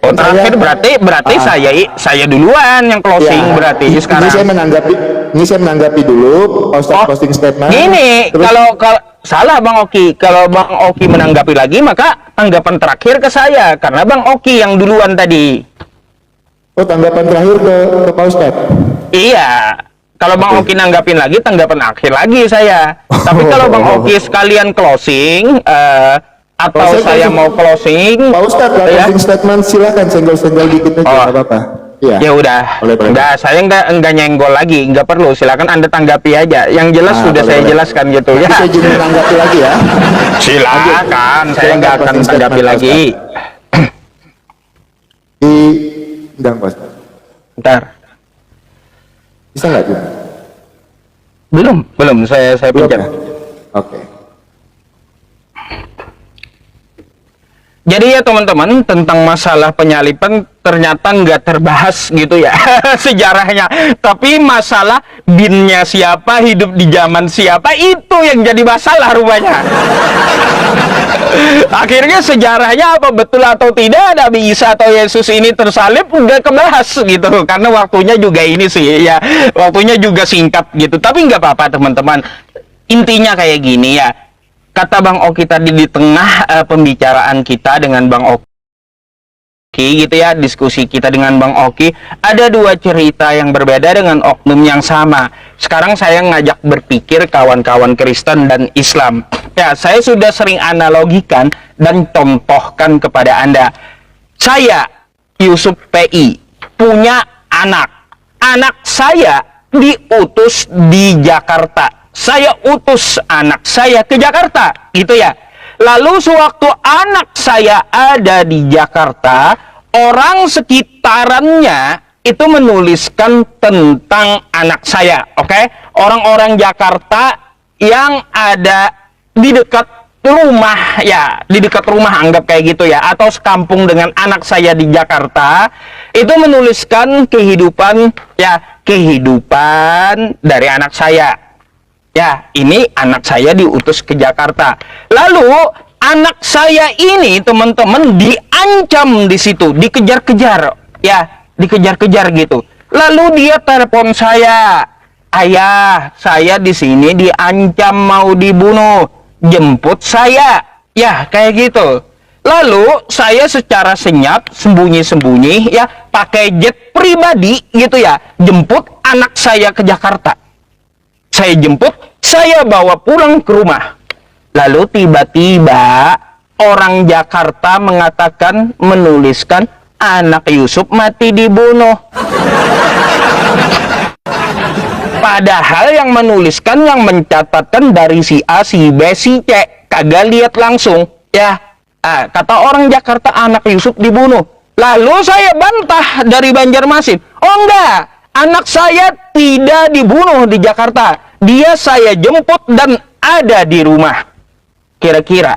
Oh, terakhir berarti saya duluan yang closing ya, berarti sekarang. Ini saya menanggapi dulu Pak Ustadz closing statement. Gini, kalau salah Bang Oki, kalau Bang Oki menanggapi lagi maka tanggapan terakhir ke saya karena Bang Oki yang duluan tadi. Oh, tanggapan terakhir ke Pak Ustadz. Iya. Kalau Bang Oki nanggapin lagi, tanggapan akhir lagi saya. Tapi kalau Bang Oki sekalian closing, atau saya mau closing, Pak Ustadz, ya? Closing statement silakan, senggol-senggol dikit aja, nggak apa-apa. Ya. Ya udah, enggak, saya enggak nyenggol lagi, enggak perlu. Silakan Anda tanggapi aja. Yang jelas sudah saya jelaskan gitu ya. Saya izin menanggapi lagi ya. Silakan, saya enggak akan tanggapi lagi. Undang Pak Ustadz. Bentar. Bisa nggak juga? Belum, saya pinjam. Oke. Jadi ya teman-teman, tentang masalah penyaliban ternyata nggak terbahas gitu ya sejarahnya. Tapi masalah binnya siapa, hidup di zaman siapa, itu yang jadi masalah rupanya. Akhirnya sejarahnya apa betul atau tidak Nabi Isa atau Yesus ini tersalib udah kebahas gitu. Karena waktunya juga ini sih ya, waktunya juga singkat gitu. Tapi nggak apa-apa teman-teman. Intinya kayak gini ya. Kata Bang Oki tadi di tengah pembicaraan kita dengan Bang Oki gitu ya, diskusi kita dengan Bang Oki, ada dua cerita yang berbeda dengan oknum yang sama. Sekarang saya ngajak berpikir kawan-kawan Kristen dan Islam. Ya, saya sudah sering analogikan dan contohkan kepada Anda. Saya, Yusuf PI, punya anak. Anak saya diutus di Jakarta. Saya utus anak saya ke Jakarta, gitu ya. Lalu sewaktu anak saya ada di Jakarta, orang sekitarannya itu menuliskan tentang anak saya, oke? Orang-orang Jakarta yang ada di dekat rumah, ya, di dekat rumah anggap kayak gitu ya, atau sekampung dengan anak saya di Jakarta, itu menuliskan kehidupan dari anak saya. Ya, ini anak saya diutus ke Jakarta. Lalu anak saya ini teman-teman diancam di situ, dikejar-kejar, ya, dikejar-kejar gitu. Lalu dia telepon saya, "Ayah, saya di sini diancam mau dibunuh, jemput saya." Ya, kayak gitu. Lalu saya secara senyap, sembunyi-sembunyi, ya, pakai jet pribadi gitu ya, jemput anak saya ke Jakarta. Saya jemput, saya bawa pulang ke rumah. Lalu tiba-tiba orang Jakarta mengatakan, menuliskan anak Yusuf mati dibunuh. Padahal yang menuliskan, yang mencatatkan dari si A, si B, si C, kagak lihat langsung. Ya, kata orang Jakarta anak Yusuf dibunuh. Lalu saya bantah dari Banjarmasin. Oh enggak, anak saya tidak dibunuh di Jakarta. Dia saya jemput dan ada di rumah. Kira-kira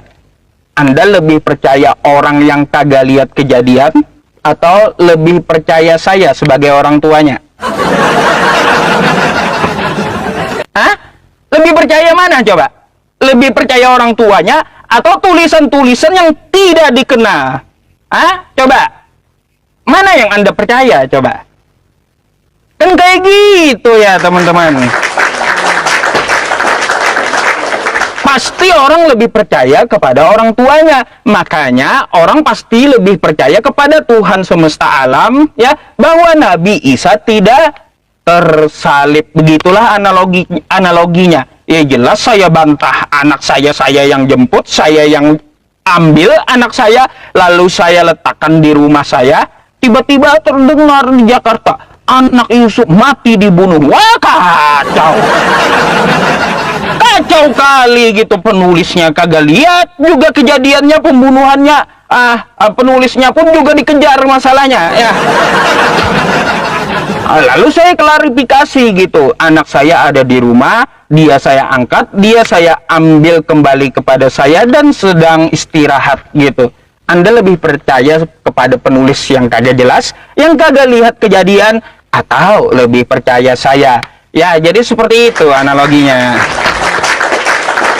Anda lebih percaya orang yang kagak lihat kejadian atau lebih percaya saya sebagai orang tuanya? Hah? Lebih percaya mana coba? Lebih percaya orang tuanya atau tulisan-tulisan yang tidak dikenal? Hah? Coba. Mana yang Anda percaya coba? Kan kayak gitu ya teman-teman. pasti orang lebih percaya kepada orang tuanya. Makanya orang pasti lebih percaya kepada Tuhan semesta alam, ya, bahwa Nabi Isa tidak tersalib. Begitulah analoginya. Ya jelas saya bantah anak saya yang jemput, saya yang ambil anak saya, lalu saya letakkan di rumah saya. Tiba-tiba terdengar di Jakarta, anak Yusuf mati dibunuh. Wah, kacau. Kacau kali gitu, penulisnya kagak lihat juga kejadiannya pembunuhannya. Penulisnya pun juga dikejar masalahnya, ya. Lalu saya klarifikasi gitu, anak saya ada di rumah, dia saya angkat, dia saya ambil kembali kepada saya dan sedang istirahat gitu. Anda lebih percaya kepada penulis yang kagak jelas, yang kagak lihat kejadian, atau lebih percaya saya? Ya, jadi seperti itu analoginya.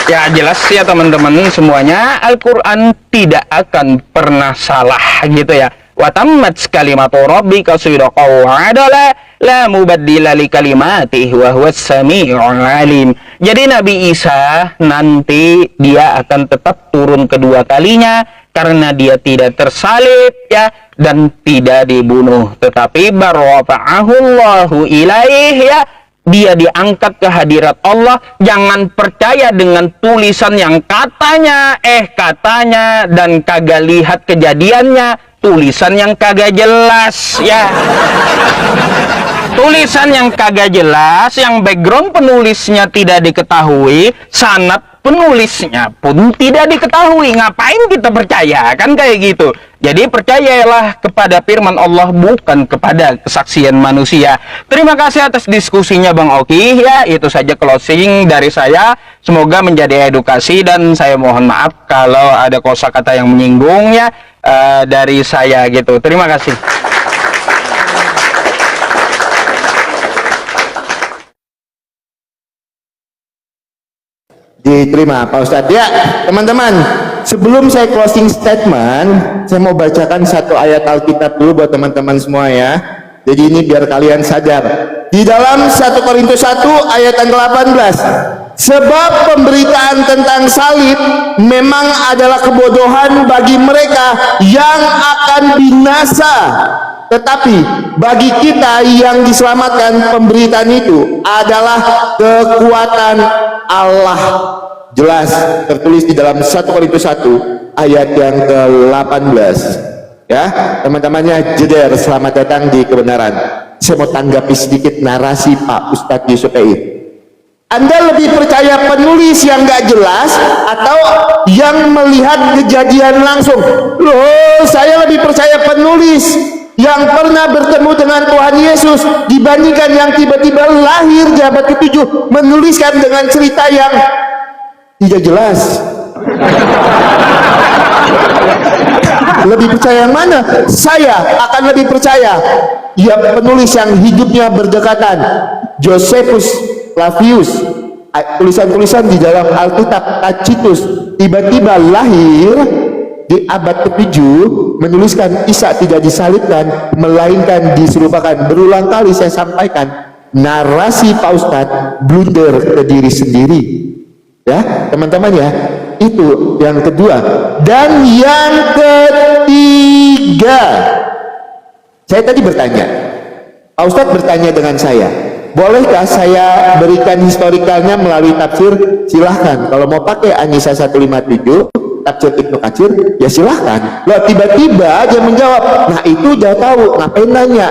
Ya jelas ya teman-teman semuanya, Al-Quran tidak akan pernah salah gitu ya. Wa tammat kalimatu rabbika sidqan wa adala la mubaddila li kalimatih wa huwas sami'ul alim. Jadi Nabi Isa nanti dia akan tetap turun kedua kalinya karena dia tidak tersalib ya dan tidak dibunuh, tetapi barrafa'ahu Allahu ilaih ya. Dia diangkat ke hadirat Allah. Jangan percaya dengan tulisan yang katanya dan kagak lihat kejadiannya, tulisan yang kagak jelas ya. Tulisan yang kagak jelas, yang background penulisnya tidak diketahui, sanad penulisnya pun tidak diketahui. Ngapain kita percaya? Kan kayak gitu. Jadi percayalah kepada firman Allah, bukan kepada kesaksian manusia. Terima kasih atas diskusinya Bang Oki ya. Itu saja closing dari saya. Semoga menjadi edukasi dan saya mohon maaf kalau ada kosakata yang menyinggung ya dari saya gitu. Terima kasih. Diterima Pak Ustadz. Ya teman-teman, sebelum saya closing statement, saya mau bacakan satu ayat Alkitab dulu buat teman-teman semua ya. Jadi ini biar kalian sadar. Di dalam 1 Korintus 1 ayat yang ke-18, sebab pemberitaan tentang salib memang adalah kebodohan bagi mereka yang akan binasa, tetapi bagi kita yang diselamatkan pemberitaan itu adalah kekuatan Allah. Jelas tertulis di dalam 1 Korintus 1 ayat yang ke-18 ya. Teman-temannya jeder, selamat datang di kebenaran. Saya mau tanggapi sedikit narasi Pak Ustadz Yusuf Ei. Anda lebih percaya penulis yang gak jelas atau yang melihat kejadian langsung? Loh, saya lebih percaya penulis yang pernah bertemu dengan Tuhan Yesus dibandingkan yang tiba-tiba lahir di abad ke-7 menuliskan dengan cerita yang tidak jelas. Lebih percaya yang mana? Saya akan lebih percaya yang penulis yang hidupnya berdekatan, Josephus Flavius. Tulisan-tulisan di dalam Alkitab Tacitus tiba-tiba lahir di abad ke-7 menuliskan Isa tidak disalibkan melainkan diserupakan. Berulang kali saya sampaikan, narasi Pak Ustadz blunder ke diri sendiri ya teman-teman ya. Itu yang kedua. Dan yang ketiga, saya tadi bertanya, Pak Ustadz bertanya dengan saya, bolehkah saya berikan historikalnya melalui tafsir? Silahkan. Kalau mau pakai An-Nisa 157 tafsir Ibnu Katsir ya silahkan. Loh, tiba-tiba dia menjawab, nah itu udah tahu, ngapain nanya?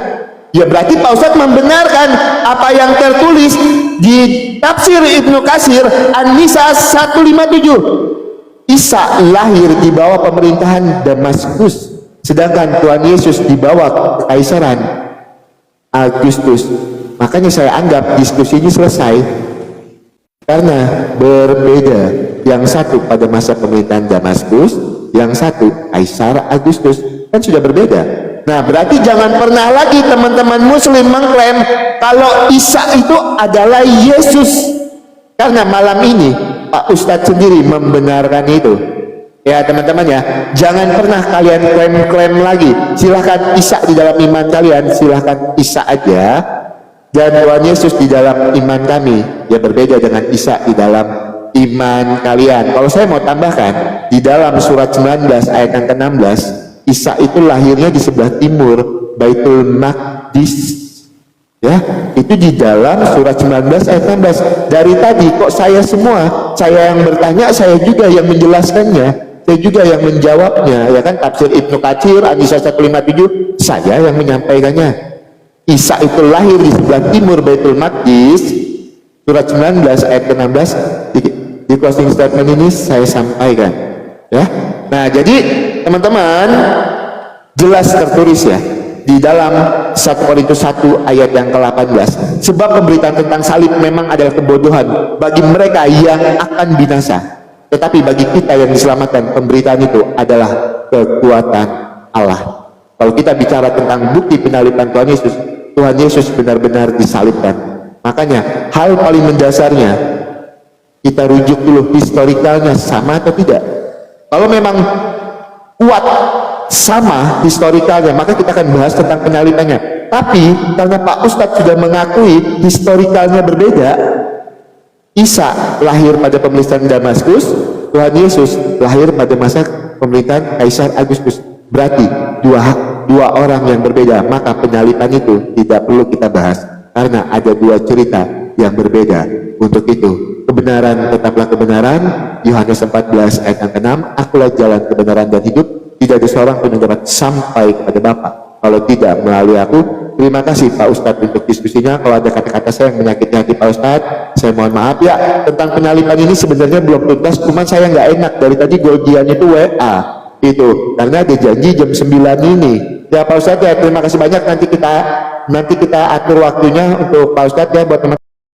Ya berarti Pak Ustadz membenarkan apa yang tertulis di tafsir Ibnu Katsir An-Nisa 157. Isa lahir di bawah pemerintahan Damaskus, sedangkan Tuhan Yesus di bawah kekaisaran Agustus. Makanya saya anggap diskusi ini selesai karena berbeda. Yang satu pada masa pemerintahan Damaskus, yang satu Kaisar Agustus, kan sudah berbeda. Nah berarti jangan pernah lagi teman-teman muslim mengklaim kalau Isa itu adalah Yesus, karena malam ini Pak Ustadz sendiri membenarkan itu ya teman-teman ya. Jangan pernah kalian klaim-klaim lagi. Silahkan Isa di dalam iman kalian, silahkan Isa aja, dan Tuhan Yesus di dalam iman kami ya berbeda dengan Isa di dalam iman kalian. Kalau saya mau tambahkan, di dalam surat 19 ayat yang ke-16, Isa itu lahirnya di sebelah timur Baitul Maqdis. Ya, itu di dalam surat 19 ayat 16. Dari tadi kok saya yang bertanya, saya juga yang menjelaskannya, saya juga yang menjawabnya, ya kan? Tafsir Ibnu Katsir An-Nisa 157, saya yang menyampaikannya. Isa itu lahir di sebelah timur Baitul Maqdis, surat 19 ayat ke-16. Di closing statement ini saya sampaikan, ya. Nah, jadi teman-teman, jelas tertulis ya di dalam 1 Korintus 1 ayat yang ke-18, sebab pemberitaan tentang salib memang adalah kebodohan bagi mereka yang akan binasa, tetapi bagi kita yang diselamatkan pemberitaan itu adalah kekuatan Allah. Kalau kita bicara tentang bukti penaliban Tuhan Yesus benar-benar disalibkan. Makanya hal paling mendasarnya kita rujuk dulu historikalnya sama atau tidak. Kalau memang kuat sama historikalnya, maka kita akan bahas tentang penalibannya. Tapi karena Pak Ustadz sudah mengakui historikalnya berbeda, Isa lahir pada pemerintahan Damaskus, Tuhan Yesus lahir pada masa pemerintahan Kaisar Agustus. Berarti dua orang yang berbeda, maka penyaliban itu tidak perlu kita bahas karena ada dua cerita yang berbeda. Untuk itu kebenaran tetaplah kebenaran. Yohanes 14 ayat yang ke-6, akulah jalan kebenaran dan hidup, tidak ada seorang pun yang dapat sampai kepada Bapa kalau tidak melalui aku. Terima kasih Pak Ustadz untuk diskusinya. Kalau ada kata-kata saya yang menyakiti hati Pak Ustadz, saya mohon maaf ya. Tentang penyaliban ini sebenarnya belum tuntas, cuman saya nggak enak dari tadi Golgiannya itu WA itu karena ada janji jam 9 ini ya Pak Ustadz ya. Terima kasih banyak, nanti kita atur waktunya untuk Pak Ustadz ya buat teman